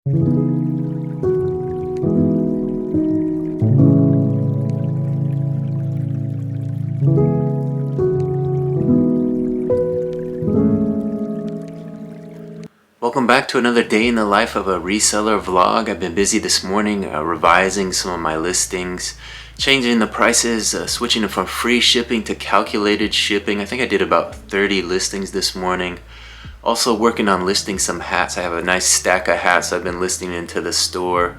Welcome back to another day in the life of a reseller vlog. I've been busy this morning revising some of my listings, changing the prices, switching from free shipping to calculated shipping. I think I did about 30 listings this morning. Also working on listing some hats. I have a nice stack of hats I've been listing into the store.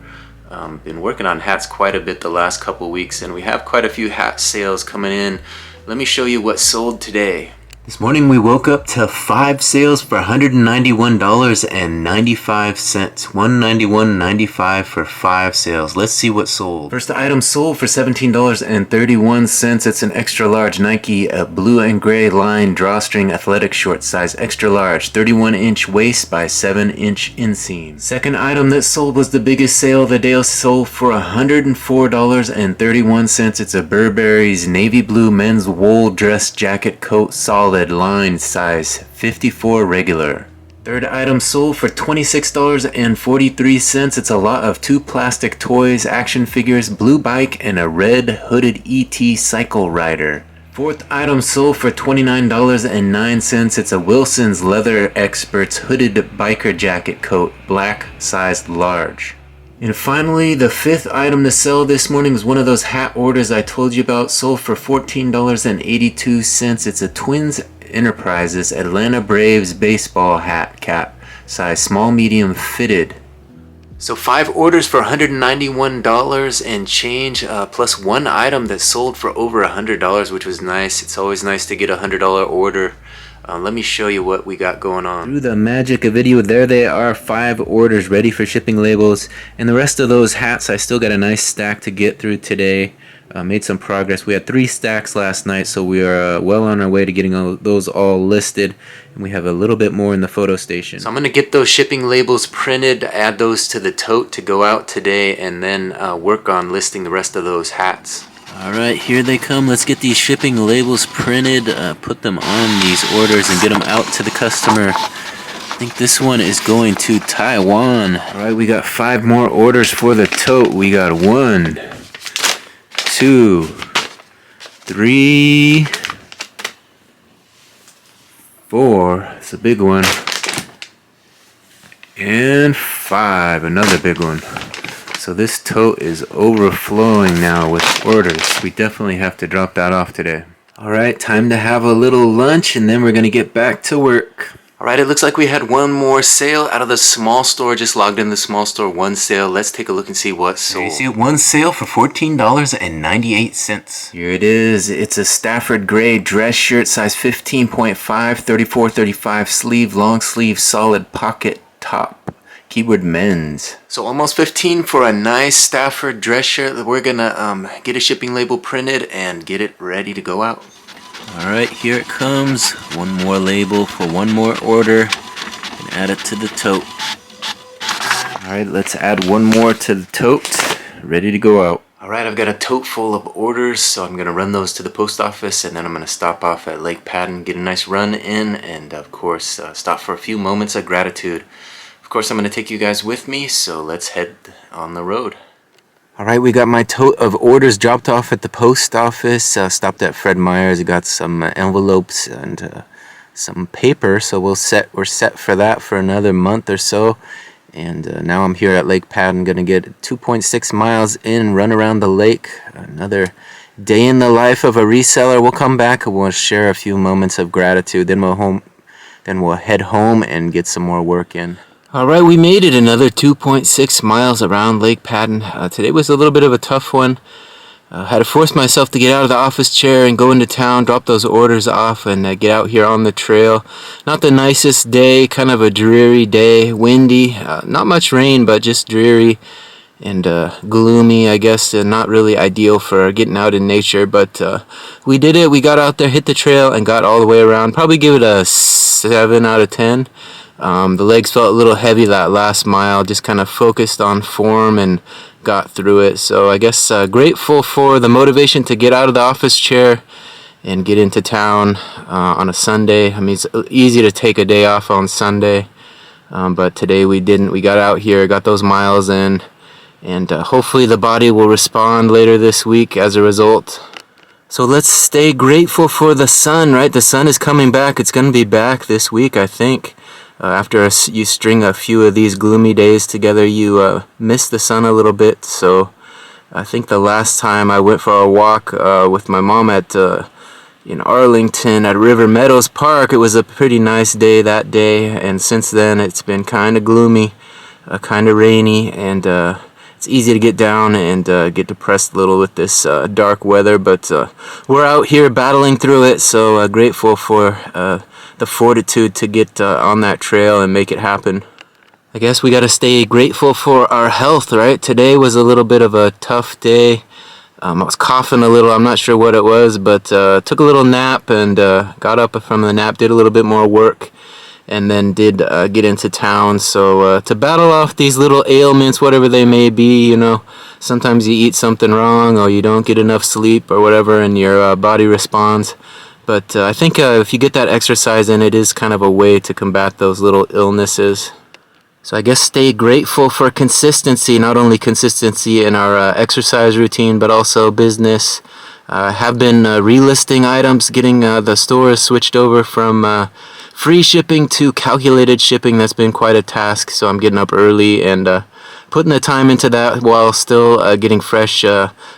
Been working on hats quite a bit the last couple weeks, and we have quite a few hat sales coming in. Let me show you what sold today. This morning we woke up to 5 sales for $191.95. $191.95 for 5 sales. Let's see what sold. First item sold for $17.31. It's an extra large Nike blue and gray line drawstring athletic short size, extra large, 31-inch waist by 7-inch inseam. Second item that sold was the biggest sale of the day. Sold for $104.31. It's a Burberry's navy blue men's wool dress jacket coat solid line size 54 regular. Third item sold for $26.43. It's a lot of 2 plastic toys, action figures, blue bike, and a red hooded ET cycle rider. Fourth item sold for $29.09. It's a Wilson's Leather Experts hooded biker jacket coat, black sized large. And finally, the fifth item to sell this morning was one of those hat orders I told you about, sold for $14.82. It's a Twins Enterprises Atlanta Braves baseball hat cap, size small medium fitted. So 5 orders for $191 and change, plus 1 item that sold for over $100, which was nice. It's always nice to get a $100 order. Let me show you what we got going on. Through the magic of video, there they are, 5 orders ready for shipping labels. And the rest of those hats, I still got a nice stack to get through today. Made some progress. We had 3 stacks last night, so we are well on our way to getting those all listed. And we have a little bit more in the photo station. So I'm going to get those shipping labels printed, add those to the tote to go out today, and then work on listing the rest of those hats. Alright, here they come. Let's get these shipping labels printed, put them on these orders, and get them out to the customer. I think this one is going to Taiwan. Alright, we got 5 more orders for the tote. We got 1, 2, 3, 4. It's a big one. And 5. Another big one. So this tote is overflowing now with orders. We definitely have to drop that off today. Alright, time to have a little lunch and then we're going to get back to work. Alright, it looks like we had one more sale out of the small store. Just logged in the small store, 1 sale. Let's take a look and see what sold. You see 1 sale for $14.98. Here it is. It's a Stafford gray dress shirt, size 15.5, 34-35 sleeve, long sleeve, solid pocket top. Keyword men's. So almost 15 for a nice Stafford dress shirt. We're gonna get a shipping label printed and get it ready to go out. Alright, here it comes. 1 more label for 1 more order and add it to the tote. Alright, let's add 1 more to the tote. Ready to go out. Alright, I've got a tote full of orders, so I'm gonna run those to the post office, and then I'm gonna stop off at Lake Padden, get a nice run in, and of course stop for a few moments of gratitude. Of course, I'm going to take you guys with me, so let's head on the road. Alright, we got my tote of orders dropped off at the post office. Stopped at Fred Meyer's. Got some envelopes and some paper, so we're set for that for another month or so. And now I'm here at Lake Padden, going to get 2.6 miles in, run around the lake. Another day in the life of a reseller. We'll come back and we'll share a few moments of gratitude. Then we'll head home and get some more work in. Alright, we made it another 2.6 miles around Lake Padden. Today was a little bit of a tough one. Had to force myself to get out of the office chair and go into town, drop those orders off, and get out here on the trail. Not the nicest day, kind of a dreary day, windy, not much rain, but just dreary and gloomy, I guess, not really ideal for getting out in nature, but we did it. We got out there, hit the trail, and got all the way around. Probably give it a 7 out of 10. The legs felt a little heavy that last mile, just kind of focused on form and got through it. So I guess grateful for the motivation to get out of the office chair and get into town on a Sunday. I mean, it's easy to take a day off on Sunday. but today we didn't. We got out here, got those miles in, and hopefully the body will respond later this week as a result. So let's stay grateful for the sun, right? The sun is coming back. It's going to be back this week, I think. After you string a few of these gloomy days together, you miss the sun a little bit. So I think the last time I went for a walk with my mom at in Arlington at River Meadows Park, it was a pretty nice day that day. And since then, it's been kind of gloomy, kind of rainy, and it's easy to get down and get depressed a little with this dark weather. But we're out here battling through it, so grateful for the fortitude to get on that trail and make it happen. I guess we got to stay grateful for our health, right? Today was a little bit of a tough day. I was coughing a little. I'm not sure what it was, but took a little nap and got up from the nap, did a little bit more work, and then did get into town. So to battle off these little ailments, whatever they may be, you know, sometimes you eat something wrong or you don't get enough sleep or whatever, and your body responds. But I think if you get that exercise in, it is kind of a way to combat those little illnesses. So I guess stay grateful for consistency, not only consistency in our exercise routine, but also business. Have been relisting items, getting the stores switched over from free shipping to calculated shipping. That's been quite a task, so I'm getting up early and putting the time into that while still getting fresh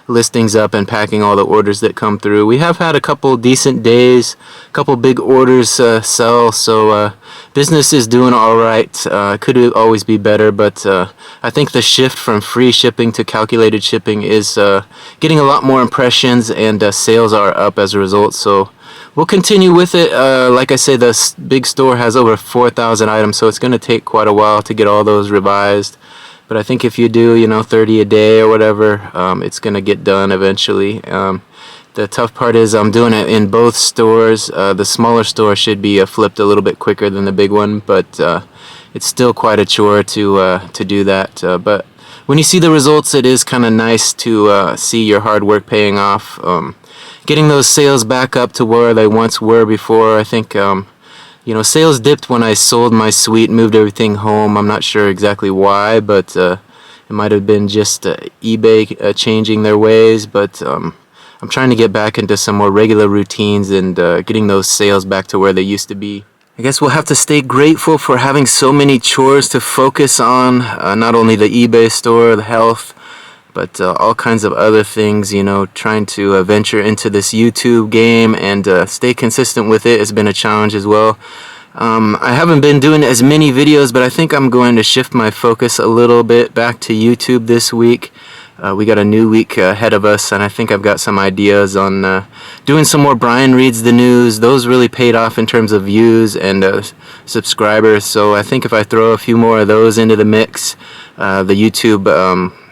listings up and packing all the orders that come through. We have had a couple decent days, a couple big orders sell, so business is doing all right. Could always be better, but I think the shift from free shipping to calculated shipping is getting a lot more impressions, and sales are up as a result. So we'll continue with it. Like I say, the big store has over 4,000 items, so it's going to take quite a while to get all those revised. But I think if you do, you know, 30 a day or whatever, it's going to get done eventually. The tough part is I'm doing it in both stores. The smaller store should be flipped a little bit quicker than the big one, but it's still quite a chore to do that. But when you see the results, it is kind of nice to see your hard work paying off. Getting those sales back up to where they once were before, I think... you know, sales dipped when I sold my suite, moved everything home. I'm not sure exactly why, but it might have been just eBay changing their ways. But I'm trying to get back into some more regular routines and getting those sales back to where they used to be. I guess we'll have to stay grateful for having so many chores to focus on, not only the eBay store, the health, but all kinds of other things, you know, trying to venture into this YouTube game and stay consistent with it has been a challenge as well. I haven't been doing as many videos, but I think I'm going to shift my focus a little bit back to YouTube this week. We got a new week ahead of us, and I think I've got some ideas on doing some more Brian Reads the News. Those really paid off in terms of views and subscribers, so I think if I throw a few more of those into the mix, the YouTube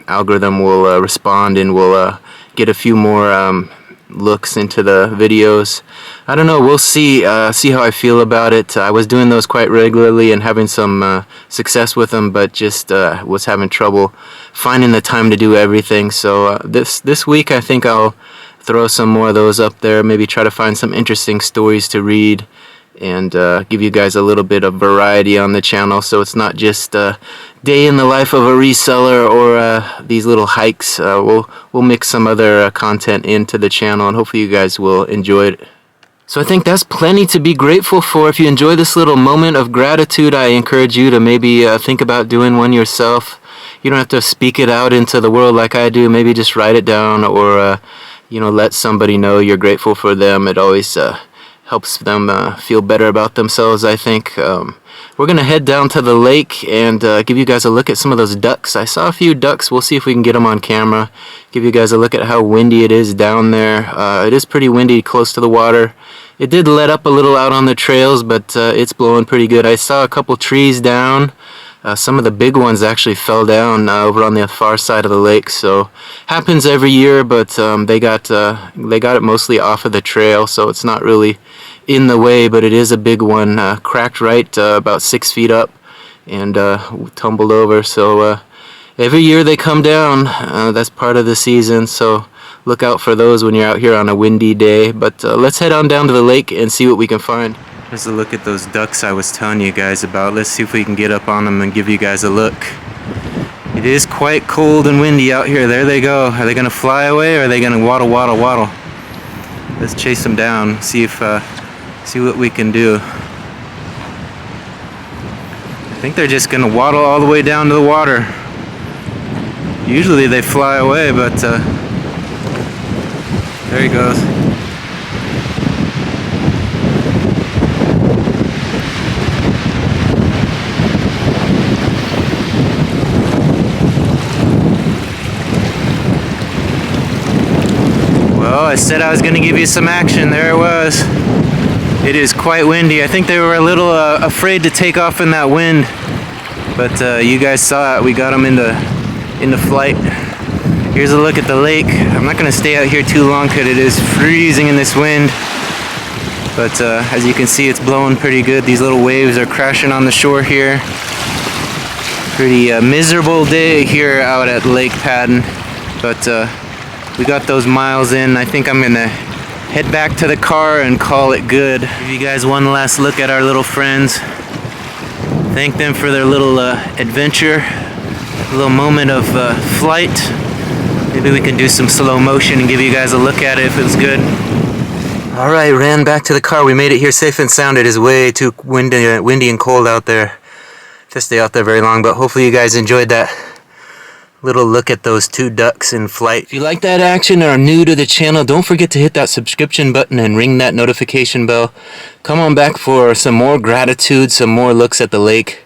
algorithm will respond and we'll get a few more looks into the videos. I don't know, we'll see how I feel about it. I was doing those quite regularly and having some success with them, but just was having trouble finding the time to do everything. So this week I think I'll throw some more of those up there, maybe try to find some interesting stories to read, and give you guys a little bit of variety on the channel, so it's not just day in the life of a reseller or these little hikes. We'll mix some other content into the channel, and hopefully you guys will enjoy it. So I think that's plenty to be grateful for. If you enjoy this little moment of gratitude, I encourage you to maybe think about doing one yourself. You don't have to speak it out into the world like I do. Maybe just write it down, or you know, let somebody know you're grateful for them. It always helps them feel better about themselves, I think. We're going to head down to the lake and give you guys a look at some of those ducks. I saw a few ducks. We'll see if we can get them on camera. Give you guys a look at how windy it is down there. It is pretty windy close to the water. It did let up a little out on the trails, but it's blowing pretty good. I saw a couple trees down. Some of the big ones actually fell down over on the far side of the lake. So happens every year, but they got it mostly off of the trail, so it's not really in the way. But it is a big one, cracked right about 6 feet up, and tumbled over. So every year they come down. That's part of the season. So look out for those when you're out here on a windy day. But let's head on down to the lake and see what we can find. Here's a look at those ducks I was telling you guys about. Let's see if we can get up on them and give you guys a look. It is quite cold and windy out here. There they go. Are they gonna fly away or are they gonna waddle, waddle, waddle? Let's chase them down, see what we can do. I think they're just gonna waddle all the way down to the water. Usually they fly away, but there he goes. Well, I said I was going to give you some action. There it was. It is quite windy. I think they were a little afraid to take off in that wind, but you guys saw it. We got them into flight. Here's a look at the lake. I'm not going to stay out here too long because it is freezing in this wind, but as you can see, it's blowing pretty good. These little waves are crashing on the shore here. Pretty miserable day here out at Lake Padden, but we got those miles in. I think I'm gonna head back to the car and call it good. Give you guys one last look at our little friends. Thank them for their little adventure, a little moment of flight. Maybe we can do some slow motion and give you guys a look at it if it's good. All right, ran back to the car. We made it here safe and sound. It is way too windy and cold out there to stay out there very long, but hopefully you guys enjoyed that little look at those two ducks in flight. If you like that action and are new to the channel, don't forget to hit that subscription button and ring that notification bell. Come on back for some more gratitude, some more looks at the lake.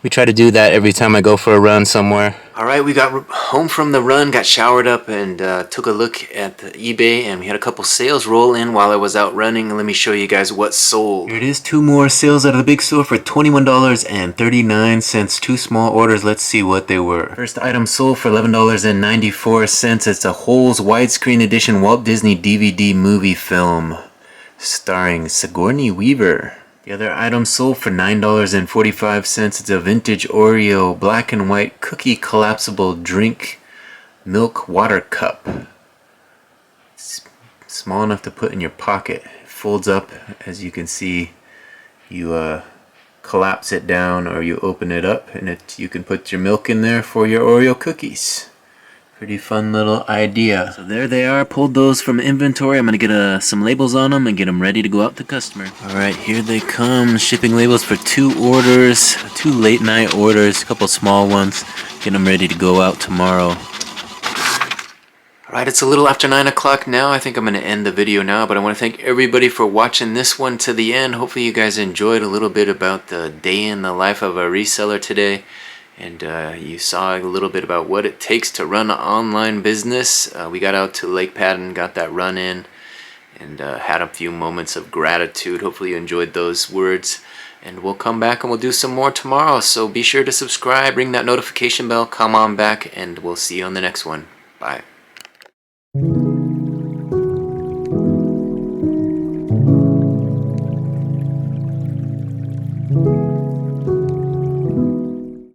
We try to do that every time I go for a run somewhere. Alright, we got home from the run, got showered up, and took a look at the eBay, and we had a couple sales roll in while I was out running. Let me show you guys what sold. Here it is, two more sales out of the big store for $21.39. Two small orders. Let's see what they were. First item sold for $11.94. It's a Holes widescreen edition Walt Disney DVD movie film starring Sigourney Weaver. The other item sold for $9.45. It's a vintage Oreo black and white cookie collapsible drink milk water cup. It's small enough to put in your pocket. It folds up, as you can see. You collapse it down or you open it up, and you can put your milk in there for your Oreo cookies. Pretty fun little idea. So there they are. Pulled those from inventory. I'm going to get some labels on them and get them ready to go out to customer. Alright, here they come. Shipping labels for two orders. Two late night orders. A couple small ones. Get them ready to go out tomorrow. Alright, it's a little after 9 o'clock now. I think I'm going to end the video now, but I want to thank everybody for watching this one to the end. Hopefully you guys enjoyed a little bit about the day in the life of a reseller today. And you saw a little bit about what it takes to run an online business. We got out to Lake Padden, got that run in, and had a few moments of gratitude. Hopefully you enjoyed those words. And we'll come back and we'll do some more tomorrow. So be sure to subscribe, ring that notification bell, come on back, and we'll see you on the next one. Bye.